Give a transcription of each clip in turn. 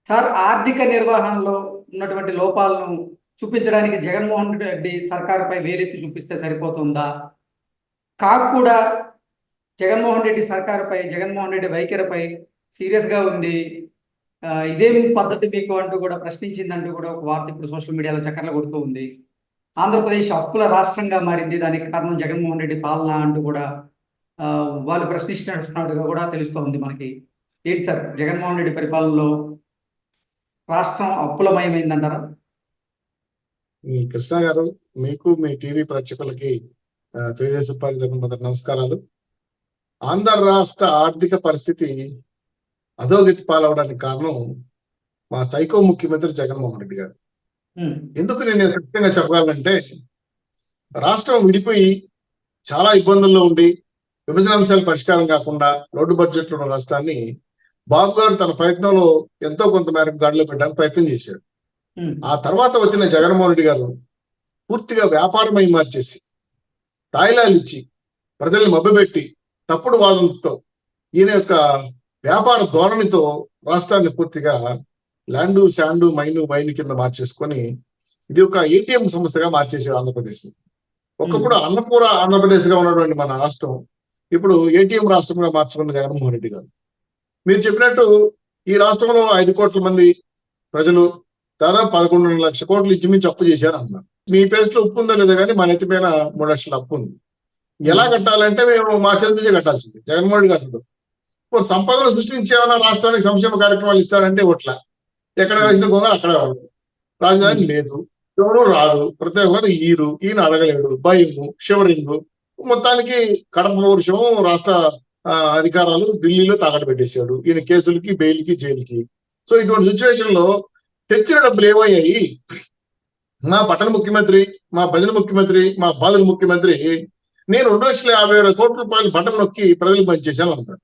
Sir, ఆర్థిక నిర్వహణలో ఉన్నటువంటి లోపాలను చూపించడానికి జగన్మోహన్ రెడ్డి సర్కారుపై వేలెత్తి చూపిస్తే సరిపోతుందా? కూడా జగన్మోహన్ రెడ్డి వైఖరిపై సీరియస్గా ఉంది. ఇదేం పద్ధతి మీకు అంటూ కూడా ప్రశ్నించిందంటూ కూడా ఒక వార్త ఇప్పుడు సోషల్ మీడియాలో చక్కర్లు కొడుతూ ఉంది. ఆంధ్రప్రదేశ్ అప్పుల రాష్ట్రంగా మారింది, దానికి కారణం జగన్మోహన్ రెడ్డి పాలన అంటూ కూడా వాళ్ళు ప్రశ్నిస్తున్నట్టుగా కూడా తెలుస్తూ ఉంది మనకి. ఏంటి సార్, జగన్మోహన్ రెడ్డి పరిపాలనలో రాష్ట్రం అప్పులమయమైందంటారా? కృష్ణ గారు, మీకు మీ టీవీ ప్రేక్షకులకి తెలుగుదేశం పార్టీ తరఫున మొదటి నమస్కారాలు. ఆంధ్ర రాష్ట్ర ఆర్థిక పరిస్థితి అధోగతి పాలవడానికి కారణం మా సైకో ముఖ్యమంత్రి జగన్మోహన్ రెడ్డి గారు. ఎందుకు నేను ఖచ్చితంగా చెప్పగలనంటే, రాష్ట్రం విడిపోయి చాలా ఇబ్బందుల్లో ఉండి విభజన అంశాలు పరిష్కారం కాకుండా రోడ్డు బడ్జెట్ ఉన్న రాష్ట్రాన్ని బాబు గారు తన ప్రయత్నంలో ఎంతో కొంత మేరకు గాడిలో పెట్టడానికి ప్రయత్నం చేశారు. ఆ తర్వాత వచ్చిన జగన్మోహన్ రెడ్డి గారు పూర్తిగా వ్యాపారమై మార్చేసి తాయిలాలు ఇచ్చి ప్రజల్ని మభ్యపెట్టి తప్పుడు వాదనతో ఈయన యొక్క వ్యాపార ధోరణితో రాష్ట్రాన్ని పూర్తిగా ల్యాండు శాండు మైను వైన్ కింద మార్చేసుకొని ఇది ఒక ఏటీఎం సంస్థగా మార్చేసాడు ఆంధ్రప్రదేశ్. ఒకప్పుడు అన్నపూర ఆంధ్రప్రదేశ్ గా ఉన్నటువంటి మన రాష్ట్రం ఇప్పుడు ఏటీఎం రాష్ట్రంగా మార్చుకున్న జగన్మోహన్ రెడ్డి గారు. మీరు చెప్పినట్టు ఈ రాష్ట్రంలో 5 కోట్ల మంది ప్రజలు దాదాపు 11 లక్షల కోట్లు ఇంచుమించు అప్పు చేశారు అన్నారు. మీ పేస్ లో ఉప్పు ఉందో లేదో కానీ మన ఎత్తిపైన 3 లక్షల అప్పు ఉంది. ఎలా కట్టాలంటే మేము మా చంద్రజీ కట్టాల్సింది, జగన్మోహన్ రెడ్డి కట్టదు. సంపదను సృష్టించేమన్నా రాష్ట్రానికి సంక్షేమ కార్యక్రమాలు ఇస్తాడంటే ఒట్ల ఎక్కడ వేసిన గొంగలు అక్కడ రాజధాని లేదు, ఎవరు రాదు, ప్రత్యేక హోదా ఈయన అడగలేడు, భయము షివరింగ్. మొత్తానికి కడప పౌరుషం రాష్ట్ర అధికారాలు ఢిల్లీలో తాకట్టు పెట్టేశాడు ఈయన కేసులకి, బెయిల్కి, జైలుకి. సో ఇటువంటి సిచ్యువేషన్ లో తెచ్చిన డబ్బులు ఏమయ్యాయి? మా పట్టణ ముఖ్యమంత్రి, మా ప్రజల ముఖ్యమంత్రి, మా బాధల ముఖ్యమంత్రి నేను 2,50,000 కోట్ల రూపాయలు బటన్ నొక్కి ప్రజలకు పనిచేశాను అంటాడు.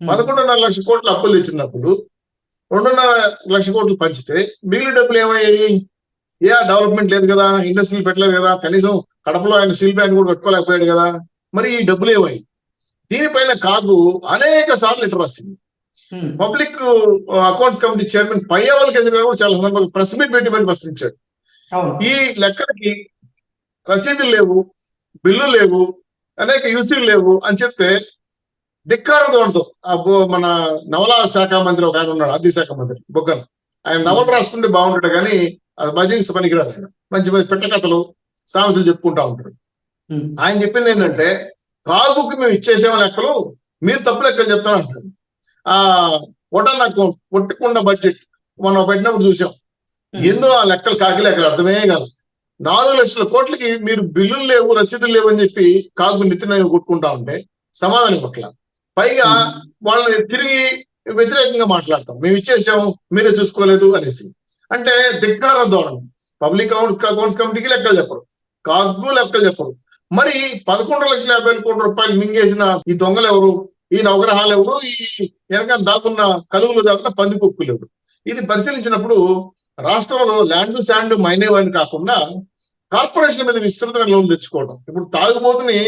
11.5 లక్షల కోట్లు అప్పులు తెచ్చినప్పుడు 2.5 లక్షల కోట్లు పంచితే మిగిలిన డబ్బులు ఏమయ్యాయి? డెవలప్మెంట్ లేదు కదా, ఇండస్ట్రీలు పెట్టలేదు కదా, కనీసం కడపలో ఆయన స్టీల్ ప్లాంట్ కూడా కట్టుకోలేకపోయాడు కదా. మరి ఈ డబ్బులు ఏమయ్యాయి? దీనిపైన అనేక సార్లు లెటర్ రాసింది. Public accounts committee chairman Payyavula kesari కూడా చాలా సందర్భాలు ప్రెస్ మీట్ పెట్టి మరి ప్రశ్నించాడు. ఈ లెక్కలకి రసీదులు లేవు, బిల్లు లేవు, అనేక యూసీలు లేవు అని చెప్తే ధిక్కారంతో మన నవల శాఖ మంత్రి ఒక ఆయన ఉన్నాడు, ఆర్థిక శాఖ మంత్రి బొగ్గన. ఆయన నవలు రాసుకుంటే బాగుంటాడు కానీ అది బడ్జెట్స్ పనికిరాదు. ఆయన మంచి మంచి పెట్టకథలు, సామెతలు చెప్పుకుంటా ఉంటాడు. ఆయన చెప్పింది ఏంటంటే, కాగుకి మేము ఇచ్చేసామ లెక్కలు, మీరు తప్పు లెక్కలు చెప్తాను అంటాడు. ఒటన్ అకౌంట్ ఒట్టుకుండా బడ్జెట్ మనం పెట్టినప్పుడు చూసాం. ఏందో ఆ లెక్కలు కాకి లెక్కలు అర్థమే కాదు. 4 లక్షల కోట్లకి మీరు బిల్లులు లేవు, రసీదులు లేవు అని చెప్పి కాగు నెత్తిన కొట్టుకుంటా ఉంటే సమాధానం పట్ల పైగా వాళ్ళని తిరిగి వ్యతిరేకంగా మాట్లాడటం, మేము ఇచ్చేసాము మీరే చూసుకోలేదు అనేసి. అంటే ధిక్కార ధోరణి. పబ్లిక్ అకౌంట్స్ కమిటీకి లెక్కలు చెప్పరు, కాగు లెక్కలు చెప్పరు. మరి 11,50,000 కోట్ల రూపాయలు మింగేసిన ఈ దొంగలు ఎవరు? ఈ నవగ్రహాలు ఎవరు? ఈ వెనక దాకున్న కలుగులు దాకున్న పందికొక్కులు ఎవరు? ఇది పరిశీలించినప్పుడు రాష్ట్రంలో ల్యాండ్ శాండ్ మైనేవని కాకుండా కార్పొరేషన్ మీద విస్తృతమైన లోన్ తెచ్చుకోవడం. ఇప్పుడు తాగుబోతుల్ని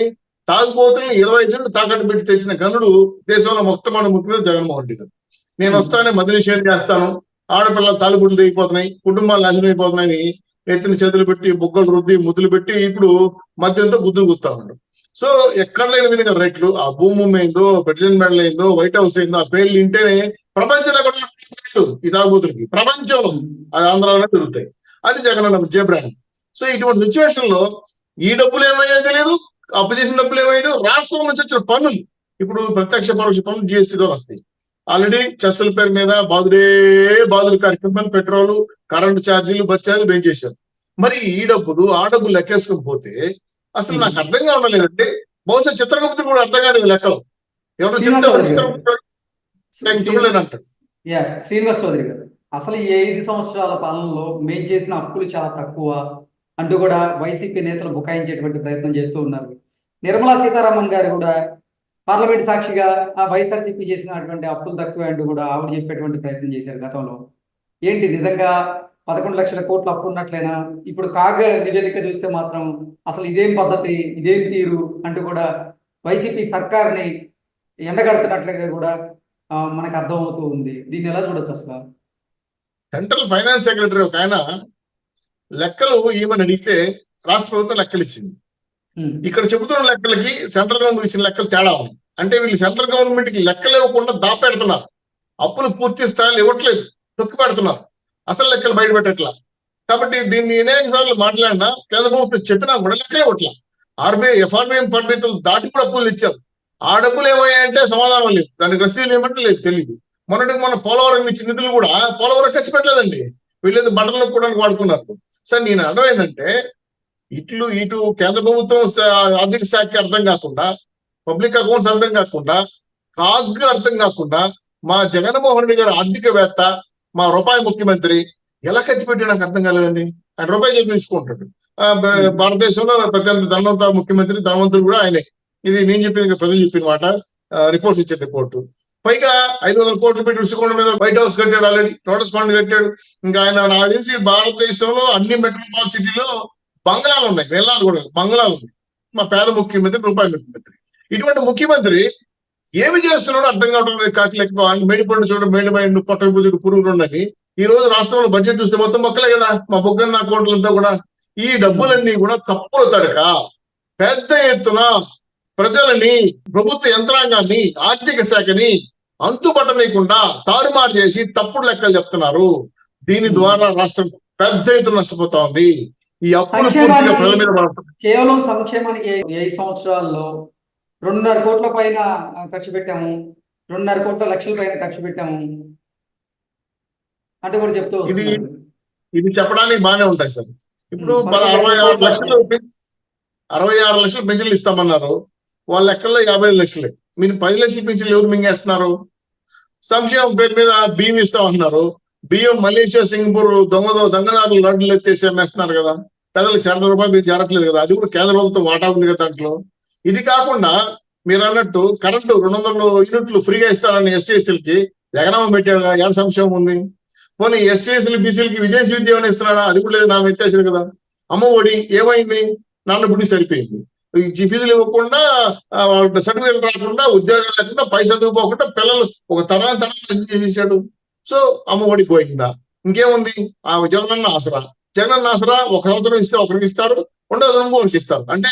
25 ఏళ్ళు తాకట్టు పెట్టి తెచ్చిన గనుడు దేశంలో మొట్టమొదటి ముఖ్యమంత్రి జగన్మోహన్ రెడ్డి గారు. నేను వస్తానే మద్య నిషేధం చేస్తాను, ఆడపిల్లలు తాలిబుడ్లు దిగిపోతున్నాయి, కుటుంబాలు నాశనం అయిపోతున్నాయని ఎత్తిన చేతులు పెట్టి బొగ్గలు రుద్ది ముద్దులు పెట్టి ఇప్పుడు మద్యంతో గుద్దులు గుస్తా ఉన్నాడు. సో ఎక్కడ లేని విధంగా రేట్లు, ఆ భూమి అయిందో, ప్రెసిడెంట్ మెడల్ అయిందో, వైట్ హౌస్ అయిందో, ఆ పేర్లు వింటేనే ప్రపంచంలో ఈ తాగుబోతులకి ప్రపంచంలో అది ఆంధ్రాలోనే తిరుగుతాయి. అది జగన్ అన్న విజయ బ్రాండ్. సో ఇటువంటి సిచ్యువేషన్ లో ఈ డబ్బులు ఏమయ్యో తెలియదు, అప్పు చేసిన డబ్బులు ఏమయ్యో. రాష్ట్రం నుంచి వచ్చిన పన్నులు ఇప్పుడు ప్రత్యక్ష పరోక్ష పన్నులు జిఎస్టీతో వస్తాయి. ఆల్రెడీ చెస్సుల పేరు మీద బాదులు కార్యక్రమం, పెట్రోల్, కరెంటు ఛార్జీలు, బస్ ఛార్జీలు పెంచేశారు. మరి ఈ డబ్బులు ఆ డబ్బులు లెక్కేసుకుని పోతే అసలు నాకు అర్థంగా ఉండలేదంటే, బహుశా చిత్రగుప్తుడు కూడా అర్థం కాదు లెక్కలు. ఎవరు చెప్తే చూడలేదంటారు. శ్రీనివాస్ చౌదరి గారు, అసలు ఈ 5 సంవత్సరాల పాలనలో మేము చేసిన అప్పులు చాలా తక్కువ అంటూ కూడా వైసీపీ నేతలు బుకాయించేటువంటి ప్రయత్నం చేస్తూ ఉన్నారు. నిర్మలా సీతారామన్ గారు కూడా పార్లమెంట్ సాక్షిగా ఆ వైఎస్ఆర్సీపీ చేసినటువంటి అప్పులు తక్కువ అంటూ కూడా ఆవిడ చెప్పేటువంటి ప్రయత్నం చేశారు గతంలో. ఏంటి నిజంగా 11 లక్షల కోట్ల అప్పు ఉన్నట్లయినా? ఇప్పుడు నివేదిక చూస్తే మాత్రం అసలు ఇదేం పద్ధతి, ఇదేం తీరు అంటూ కూడా వైసీపీ సర్కార్ని ఎండగడుతున్నట్లుగా కూడా మనకు అర్థమవుతూ ఉంది. దీన్ని ఎలా చూడొచ్చు అసలు? సెంట్రల్ ఫైనాన్స్ సెక్రటరీ ఒక ఆయన లెక్కలు ఏమని అడిగితే రాష్ట్ర ప్రభుత్వం లెక్కలు ఇచ్చింది. ఇక్కడ చెబుతున్న లెక్కలకి సెంట్రల్ గవర్నమెంట్ ఇచ్చిన లెక్కలు తేడా ఉంది. అంటే వీళ్ళు సెంట్రల్ గవర్నమెంట్ కి లెక్కలు ఇవ్వకుండా దాపెడుతున్నారు, అప్పులు పూర్తి స్థాయిలో ఇవ్వట్లేదు, తొక్కి పెడుతున్నారు, అసలు లెక్కలు బయట పెట్టట్లా. కాబట్టి దీన్ని అనేక సార్లు మాట్లాడినా కేంద్ర ప్రభుత్వం చెప్పినా కూడా లెక్కలు ఇవ్వట్లా. ఎఫ్ఆర్బిఎం పరిమితులు దాటి కూడా అప్పులు ఇచ్చారు. ఆ డబ్బులు ఏమయ్యాయంటే సమాధానం లేదు, దానికి రసీదులు ఏమంటే లేదు, తెలియదు. మొన్నటికి మన పోలవరం ఇచ్చిన నిధులు కూడా పోలవరం ఖర్చు పెట్టలేదండి, వీళ్ళేదో బట్టలు కూడా వాడుకున్నారు. సార్ నేను అనడం ఏంటంటే ఇటు కేంద్ర ప్రభుత్వం ఆర్థిక శాఖకి అర్థం కాకుండా, పబ్లిక్ అకౌంట్స్ అర్థం కాకుండా, కాగ్ అర్థం కాకుండా, మా జగన్మోహన్ రెడ్డి గారు ఆర్థికవేత్త, మా రూపాయి ముఖ్యమంత్రి ఎలా ఖర్చు పెట్టి నాకు అర్థం కాలేదండి. ఆయన రూపాయి చెప్పి తీసుకుంటాడు. భారతదేశంలో ప్రతి ధనవంత ముఖ్యమంత్రి, ధనవంతుడు కూడా ఆయనే. ఇది నేను చెప్పింది ప్రజలు చెప్పిన మాట, రిపోర్ట్స్ ఇచ్చే రిపోర్టు. పైగా 500 కోట్లు పెట్టి రుషికొండ మీద వైట్ హౌస్ కట్టాడు, ఆల్రెడీ లోటస్ ఫండ్ కట్టాడు. ఇంకా ఆయన నాకు తెలిసి భారతదేశంలో అన్ని మెట్రోపాల్ సిటీలో బంగ్లాలు ఉన్నాయి, వేలాలు కూడా బంగ్లాలు ఉన్నాయి. మా పేద ముఖ్యమంత్రి, రూపాయి ముఖ్యమంత్రి. ఇటువంటి ముఖ్యమంత్రి ఏమి చేస్తున్నాడో అర్థం కావట్లేదు. కాకి లెక్క మేడిపండు చూడడం, మేడిపోయి పొట్ట బుద్ధుడు పురుగులు ఉండని. ఈ రోజు రాష్ట్రంలో బడ్జెట్ చూస్తే మొత్తం మొక్కలే కదా, మా బొగ్గన్న అకౌంట్లంతా కూడా. ఈ డబ్బులన్నీ కూడా తప్పుడు తడక పెద్ద ఎత్తున ప్రజలని, ప్రభుత్వ యంత్రాంగాన్ని, ఆర్థిక శాఖని అంతుపట్టనీయకుండా తారుమారు చేసి తప్పుడు లెక్కలు చెప్తున్నారు. దీని ద్వారా రాష్ట్రం పెద్ద ఎత్తున నష్టపోతా ఉంది. ఈ అప్పులు పూర్తిగా ప్రజల మీద పడుతుంది. కేవలం సంక్షేమానికి 5 సంవత్సరాల్లో 2.5 కోట్ల పైన ఖర్చు పెట్టాము, 2.5 కోట్ల లక్షల పైన ఖర్చు పెట్టాము అంటే కూడా చెప్తూ ఇది చెప్పడానికి బాగానే ఉంటాయి సార్. ఇప్పుడు 66 లక్షలు పెన్షన్లు ఇస్తామన్నారు, వాళ్ళ లెక్కల్లో 55 లక్షలే. మీరు 10 లక్షల పెన్షన్లు ఎవరు మింగేస్తున్నారు? సంక్షేమం పేరు మీద బియ్యం ఇస్తామంటున్నారు, బియ్యం మలేషియా, సింగపూర్ దొంగదారులు లడ్డులు ఎత్తేసి అమ్మేస్తున్నారు కదా, పేదలకు ₹100 మీరు జరగట్లేదు కదా, అది కూడా కేంద్ర ప్రభుత్వం వాటా ఉంది కదా దాంట్లో. ఇది కాకుండా మీరు అన్నట్టు కరెంటు 200 యూనిట్లు ఫ్రీగా ఇస్తారని ఎస్సీఎస్సీలకి జగనామా పెట్టాడు, ఏడు సంక్షేమం ఉంది. పోనీ ఎస్టీఎస్సీలు, బీసీలకి విదేశీ విద్య ఏమైనా ఇస్తున్నాడా? అది కూడా లేదు, నా ఎత్తేసారు కదా. అమ్మ ఒడి ఏమైంది? నాన్న బుడి సరిపోయింది. ఫీజులు ఇవ్వకుండా, సర్టిఫికేట్ రాకుండా, ఉద్యోగాలు లేకుండా, పై చదువుకోకుండా పిల్లలు ఒక తరాన్ని చేసేసాడు. సో అమ్మ ఒడి పోయిందా? ఇంకేముంది? ఆ జగనన్న ఆసరా ఒక సంవత్సరం ఇస్తే ఒకరికి ఇస్తారు, 2వ సంవత్సరం ఒకరికి ఇస్తారు. అంటే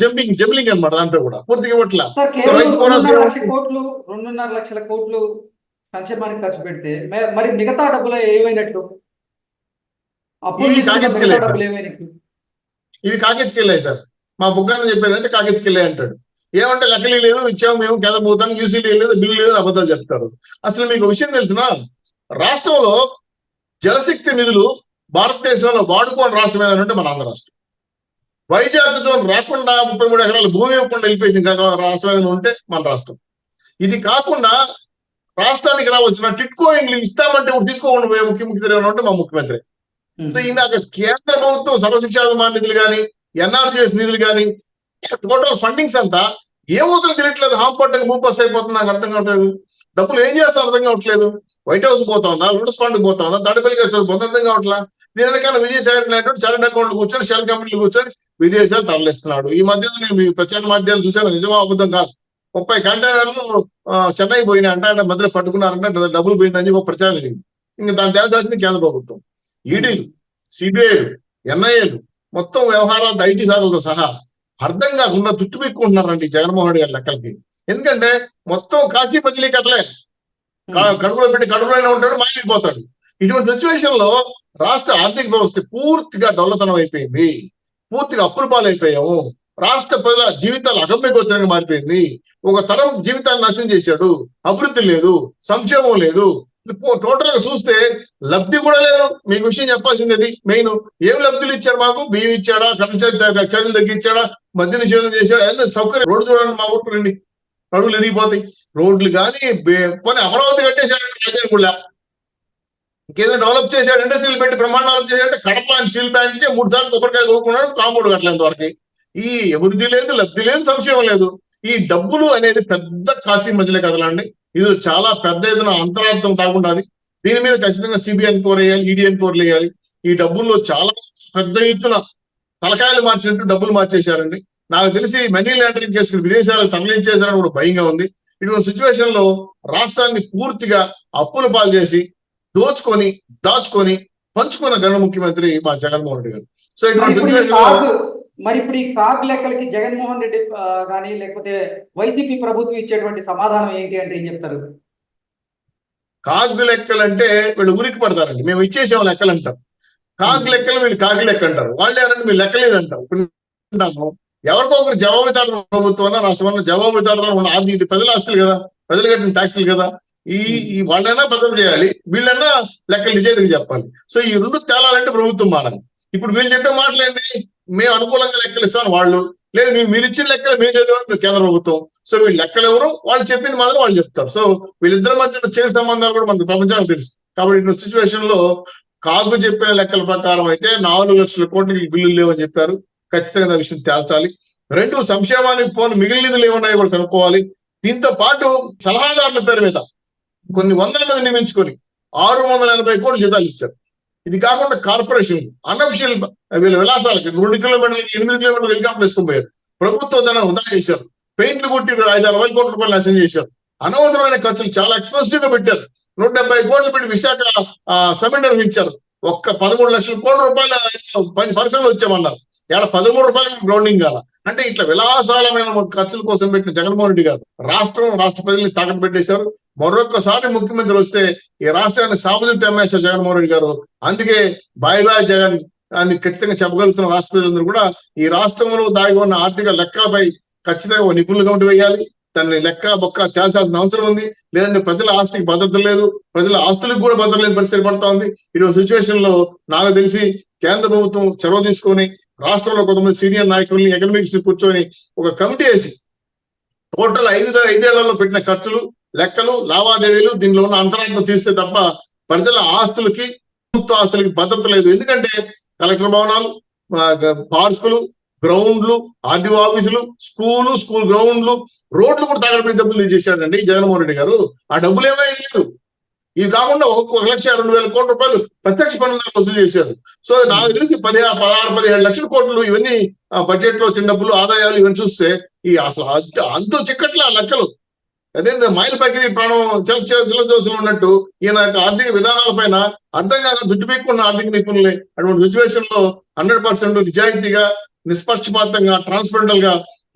జంబ్లింగ్ అనమాట. దాంట్లో కూడా పూర్తిగా ఇవ్వట్లా. 2.5 లక్షల కోట్లు సంక్షేమానికి ఖర్చు పెడితే మరి మిగతా డబ్బులు ఏమైనట్లు? ఇవి కాకెత్తికెళ్ళాయి సార్. మా బుగ్గన్న చెప్పేది అంటే కాకెత్తికెళ్ళాయి అంటాడు. ఏమంటే లెక్కలే లేదు, ఇచ్చాము మేము కేంద్ర ప్రభుత్వానికి, యూసీలీ లేదు, బిల్లు లేదు, అబద్ధాలు చెప్తారు. అసలు మీకు విషయం తెలిసిన, రాష్ట్రంలో జలశక్తి నిధులు భారతదేశంలో వాడుకోని రాష్ట్రం ఏదంటే మన ఆంధ్ర రాష్ట్రం. వైజాగ్ జోన్ రాకుండా 33 ఎకరాలు భూమి ఇవ్వకుండా వెళ్ళిపోయింది ఇంకా రాష్ట్రం ఏదైనా ఉంటే మన రాష్ట్రం. ఇది కాకుండా రాష్ట్రానికి రావచ్చిన టిట్కో ఇండ్లు ఇస్తామంటే ఇప్పుడు తీసుకోకుండా పోయే ముఖ్యమంత్రి ఏమైనా ఉంటే మా ముఖ్యమంత్రి. సో ఇందాక కేంద్ర ప్రభుత్వం సర్వశిక్షాభిమాన నిధులు కానీ, ఎన్ఆర్జీఎస్ నిధులు కానీ, టోటల్ ఫండింగ్స్ అంతా ఏమవుతుందో తెలియట్లేదు. హాంపట్టకి మూపస్ అయిపోతుంది, నాకు అర్థం కావట్లేదు. డబ్బులు ఏం చేస్తారో అర్థం కావట్లేదు. వైట్ హౌస్ పోతా ఉందా, లోటస్ ఫండ్ పోతా ఉందా, తాడేపల్లి కేసు పోతా, అర్థం కావట్లా. దీని వెనకాల విజయసాయి నాయుడు చార్టెడ్ అకౌంట్లు కూర్చొని, షెల్ కంపెనీలు కూర్చొని విదేశాలు తరలిస్తున్నాడు. ఈ మధ్యలో నేను మీ ప్రచార మాధ్యాలు చూసాను, నిజమా అబద్ధం కాదు. 30 కంటైనర్లు చెన్నై పోయినా అంటే మధ్యలో పట్టుకున్నారంటే డబ్బులు పోయిందని చెప్పి ప్రచారం జరిగింది. ఇంకా దాని తేల్చాల్సింది కేంద్ర ప్రభుత్వం. ఈడీలు, సిబిఐలు, ఎన్ఐఏలు మొత్తం వ్యవహారాలు ఐటీ శాఖలతో సహా అర్థం కాకుండా చుట్టుపెట్టుకుంటున్నారండి జగన్మోహన్ రెడ్డి గారి లెక్కలకి. ఎందుకంటే మొత్తం కాశీ బదిలీ కథలే. కడుపులో పెట్టి కడుపులోనే ఉంటాడు, మాయమైపోతాడు. ఇటువంటి సిచ్యువేషన్ లో రాష్ట్ర ఆర్థిక వ్యవస్థ పూర్తిగా డొల్లతనం అయిపోయింది, పూర్తిగా అప్పుల పాలైపోయాము. రాష్ట్ర ప్రజల జీవితాలు అగమ్యగోచరంగా మారిపోయింది. ఒక తరం జీవితాన్ని నాశనం చేశాడు. అభివృద్ధి లేదు, సంక్షేమం లేదు. టోటల్ గా చూస్తే లబ్ధి కూడా లేదు. మీకు విషయం చెప్పాల్సింది మెయిన్. ఏం లబ్ధులు ఇచ్చారు మాకు? బియ్యం ఇచ్చాడా, కరెంట్ ఛార్జీలు తగ్గించాడా, మద్య నిషేధం చేశాడా? అదే సౌకర్యం. రోడ్డు చూడండి, మా ఊరికి రండి, అడుగులు ఎరిగిపోతాయి రోడ్లు. కానీ కొన్ని అమరావతి కట్టేశాడంటే రాజధాని కూడా ఇంకేదో డెవలప్ చేశాడు, ఇండస్ట్రీలు పెట్టి బ్రహ్మాండ డెవలప్ చేశాడంటే కడప స్టీల్ ప్లాంట్ కి 3 సార్లు కొబ్బరికాయ కొనుక్కున్నాడు, కాంపౌండ్ కట్టలేంత వరకు. ఈ అభివృద్ధి లేదు, లబ్ధి లేదు, సంక్షేమం లేదు. ఈ డబ్బులు అనేది పెద్ద కాశీ మధ్యలే కదలండి. ఇది చాలా పెద్ద ఎత్తున అంతరార్థం కాకుండా దీని మీద ఖచ్చితంగా సిబిఐ ఎన్క్వైరీ వేయాలి, ఈడీ ఎన్క్వైరీ వేయాలి. ఈ డబ్బుల్లో చాలా పెద్ద ఎత్తున తలకాయలు మార్చినట్టు డబ్బులు మార్చేశారండి. నాకు తెలిసి మనీ లాండరింగ్ కేసులు విదేశాలకు తరలించేశారని కూడా భయంగా ఉంది. ఇటువంటి సిచ్యువేషన్ లో రాష్ట్రాన్ని పూర్తిగా అప్పుల పాలు చేసి దోచుకొని దాచుకొని పంచుకున్న ఘన ముఖ్యమంత్రి మా జగన్మోహన్ రెడ్డి గారు. సో మరి ఇటువంటి ఇప్పుడు ఈ సిచ్యువేషన్ లో కాగ్ మరి ఇప్పుడు ఈ కాగ్ లెక్కలకి జగన్మోహన్ రెడ్డి కానీ లేకపోతే వైసీపీ ప్రభుత్వం ఇచ్చేటువంటి సమాధానం ఏంటి అంటే ఏం చెప్తారు? కాగు లెక్కలు అంటే వీళ్ళు ఉరికి పడతారండి. మేము ఇచ్చేసాం లెక్కలు అంటారు. కాగు లెక్కలు వీళ్ళు కాగి లెక్క అంటారు. వాళ్ళు ఏమంటే మీరు లెక్కలేదు అంటారు. ఇప్పుడు ఎవరికో ఒకరు జవాబుదారు ప్రభుత్వం రాష్ట్రంలో జవాబుదారు అది ఇది ప్రజల ఆస్తులు కదా, ప్రజలు కట్టిన ట్యాక్సులు కదా. ఈ వాళ్ళైనా భద్రత చేయాలి, వీళ్ళైనా లెక్కలు నిజేదికి చెప్పాలి. సో ఈ రెండు తేలాలంటే ప్రభుత్వం మారాలి. ఇప్పుడు వీళ్ళు చెప్పే మాటలు ఏంటి? మేము అనుకూలంగా లెక్కలు ఇస్తాను వాళ్ళు, లేదు మీరు ఇచ్చిన లెక్కలు మేము చదివారు కేంద్ర ప్రభుత్వం. సో వీళ్ళు లెక్కలు ఎవరు, వాళ్ళు చెప్పింది మాత్రం వాళ్ళు చెప్తారు. సో వీళ్ళిద్దరి మధ్య చేరు సంబంధాలు కూడా మనకు ప్రపంచానికి తెలుసు. కాబట్టి ఇన్న సిచ్యువేషన్ లో కాగు చెప్పిన లెక్కల ప్రకారం అయితే 4 లక్షల కోట్లకి బిల్లులు లేవని చెప్పారు. ఖచ్చితంగా విషయం తేల్చాలి. 2 సంక్షేమానికి పోను మిగిలిన నిధులు ఏమన్నాయో కూడా కనుక్కోవాలి. దీంతో పాటు సలహాదారుల పేరు మీద కొన్ని వందల మంది నియమించుకొని 680 కోట్ల జీతాలు ఇచ్చారు. ఇది కాకుండా కార్పొరేషన్ అన్అఫిషియల్ వీళ్ళ విలాసాలకి 2 కిలోమీటర్లకి 8 కిలోమీటర్లు హెలికాప్టర్ వేసుకుని పోయారు. ప్రభుత్వ ధనం వృధా చేశారు. పెయింట్లు కొట్టి 5-6 కోట్ల రూపాయలు నష్టం చేశారు. అనవసరమైన ఖర్చులు చాలా ఎక్స్పెన్సివ్ గా పెట్టారు. 170 కోట్లు పెట్టి విశాఖ సిమెంట్ నిర్మించారు. ఒక్క 13 లక్షల కోట్ల రూపాయలు 10 పరిశ్రమలు వచ్చామన్నారు. ఇలా 13 రూపాయలు గ్రౌండింగ్ కాల. అంటే ఇట్లా విలాసాలమైన ఖర్చుల కోసం పెట్టిన జగన్మోహన్ రెడ్డి గారు రాష్ట్ర ప్రజల్ని తాకట్టు పెట్టేశారు. మరొకసారి ముఖ్యమంత్రి వస్తే ఈ రాష్ట్రాన్ని సాగునీటి అమ్మేశారు జగన్మోహన్ రెడ్డి గారు. అందుకే బాయ్ జగన్ అని ఖచ్చితంగా చెప్పగలుగుతున్న రాష్ట్ర ప్రజలందరూ కూడా ఈ రాష్ట్రంలో దాగి ఉన్న ఆర్థిక లెక్కలపై ఖచ్చితంగా నిపుణులు కమిటీ వేయాలి. దాన్ని లెక్క బొక్క తేల్చాల్సిన అవసరం ఉంది. లేదంటే ప్రజల ఆస్తికి భద్రత లేదు, ప్రజల ఆస్తులకు కూడా భద్రత లేని పరిస్థితి పడతా ఉంది. ఇటువంటి సిచ్యువేషన్ లో నాకు తెలిసి కేంద్ర ప్రభుత్వం చొరవ తీసుకొని రాష్ట్రంలో కొంతమంది సీనియర్ నాయకుల్ని ఎకనామిక్స్ కూర్చొని ఒక కమిటీ వేసి టోటల్ 5 ఏళ్లలో పెట్టిన ఖర్చులు, లెక్కలు, లావాదేవీలు, దీనిలో ఉన్న అంతరార్థం తీస్తే తప్ప ప్రజల ఆస్తులకి, ప్రభుత్వ ఆస్తులకి భద్రత లేదు. ఎందుకంటే కలెక్టర్ భవనాలు, పార్కులు, గ్రౌండ్లు, ఆర్డీఓ ఆఫీసులు, స్కూల్ గ్రౌండ్లు, రోడ్లు కూడా తాగడపై డబ్బులు తీసేశాడండి జగన్మోహన్ రెడ్డి గారు. ఆ డబ్బులు ఏమైనా లేదు. ఇవి కాకుండా 1,02,000 కోట్ల రూపాయలు ప్రత్యక్ష పన్నులు వసూలు చేశారు. సో నాకు తెలిసి 16-17 లక్షల కోట్లు ఇవన్నీ బడ్జెట్ లో వచ్చిన డబ్బులు, ఆదాయాలు ఇవన్నీ చూస్తే ఈ అసలు అంతో చిక్కట్ల లెక్కలు. అదే మైలు పగిలి ప్రాణం జలదోషులు ఉన్నట్టు ఈయన ఆర్థిక విధానాల పైన అర్థం కాక దుడ్డు పెట్టుకున్న ఆర్థిక నిపుణులే. అటువంటి సిచ్యువేషన్ లో 100% నిజాయితీగా, నిష్పక్షపాతంగా, ట్రాన్స్పరెంటల్ గా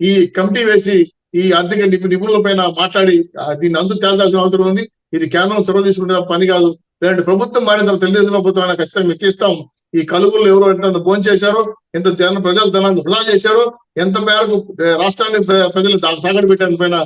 ఈ కమిటీ వేసి ఈ ఆర్థిక నిపుణుల పైన మాట్లాడి దీన్ని అందుకు తేల్చాల్సిన అవసరం ఉంది. ఇది కేంద్రం చొరవ తీసుకుంటే పని కాదు. లేదంటే ప్రభుత్వం మారిన తర్వాత తెలుగుదేశం ప్రభుత్వం ఖచ్చితంగా మెచ్చిస్తాం. ఈ కలుగులు ఎవరో ఎంత భోజనం చేశారో, ఎంత ప్రజల ధనాన్ని వృధా చేశారో, ఎంత మేరకు రాష్ట్రాన్ని ప్రజలు తాగడి పెట్టాని పైన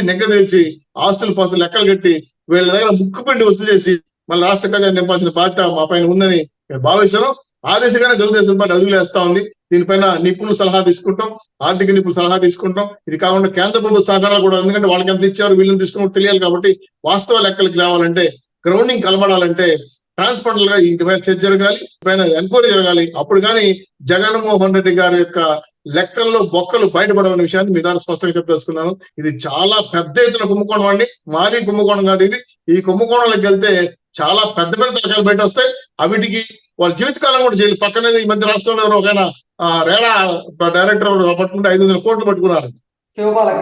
నెగ్గ తేల్చి ఆస్తులు పాస్తులు లెక్కలు కట్టి వీళ్ళ దగ్గర ముక్కుపిండి వసూలు చేసి మళ్ళీ రాష్ట్ర ఖజానా నింపాల్సిన బాధ్యత మా పైన ఉందని భావిస్తాను. ఆ దిశగానే తెలుగుదేశం పార్టీ అడుగులు వేస్తా ఉంది. దీనిపైన నిపుణులు సలహా తీసుకుంటాం, ఆర్థిక నిపుణులు సలహా తీసుకుంటాం. ఇది కాకుండా కేంద్ర ప్రభుత్వ సహకారాలు కూడా, ఎందుకంటే వాళ్ళకి ఎంత ఇచ్చారు వీళ్ళని తీసుకుని తెలియాలి. కాబట్టి వాస్తవ లెక్కలకి రావాలంటే, గ్రౌండింగ్ కలబడాలంటే ట్రాన్స్పరెంట్ గా ఈ చర్చ జరగాలి, పైన ఎంక్వైరీ జరగాలి. అప్పుడు కానీ జగన్మోహన్ రెడ్డి గారి యొక్క లెక్కల్లో బొక్కలు బయటపడవనే విషయాన్ని మీ ద్వారా స్పష్టంగా చెప్పదలుచుకున్నాను. ఇది చాలా పెద్ద ఎత్తున కుంభకోణం అండి, మారీ కుంభకోణం కాదు ఇది. ఈ కుంభకోణంలోకి వెళ్తే చాలా పెద్ద తరకాలు బయట వస్తాయి. అవిటికి వాళ్ళ జీవితకాలం కూడా జైలు. పక్కనే ఈ మధ్య రాష్ట్రంలో ఎవరు ఒక రేరా డైరెక్టర్ పట్టుకుంటే 500 కోట్లు పట్టుకున్నారు.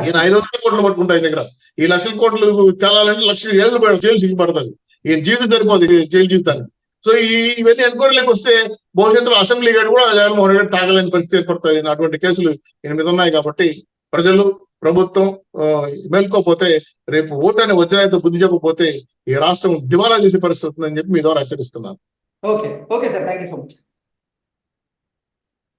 ఈయన 500 కోట్లు పట్టుకుంటే ఆయన దగ్గర ఈ 1 లక్షల కోట్లు తెలాలంటే 1,00,000 ఏళ్ళు జైలు శిక్ష పడుతుంది. ఈయన జీవితం సరిపోదు జైలు జీవితానికి. సో ఇవన్నీ ఎంక్వైరీలకు వస్తే భవిష్యత్తులో అసెంబ్లీ గడి కూడా జగన్మోహన్ రెడ్డి తాగలేని పరిస్థితి ఏర్పడుతుంది. అటువంటి కేసులు 8 ఉన్నాయి. కాబట్టి ప్రజలు, ప్రభుత్వం మేల్కోపోతే, రేపు ఓటని వజ్రాయితో బుద్ధి చెప్పకపోతే ఈ రాష్ట్రం దివాలా చేసే పరిస్థితి ఉందని చెప్పి మీ ద్వారా హెచ్చరిస్తున్నాను. Okay sir, thank you so much.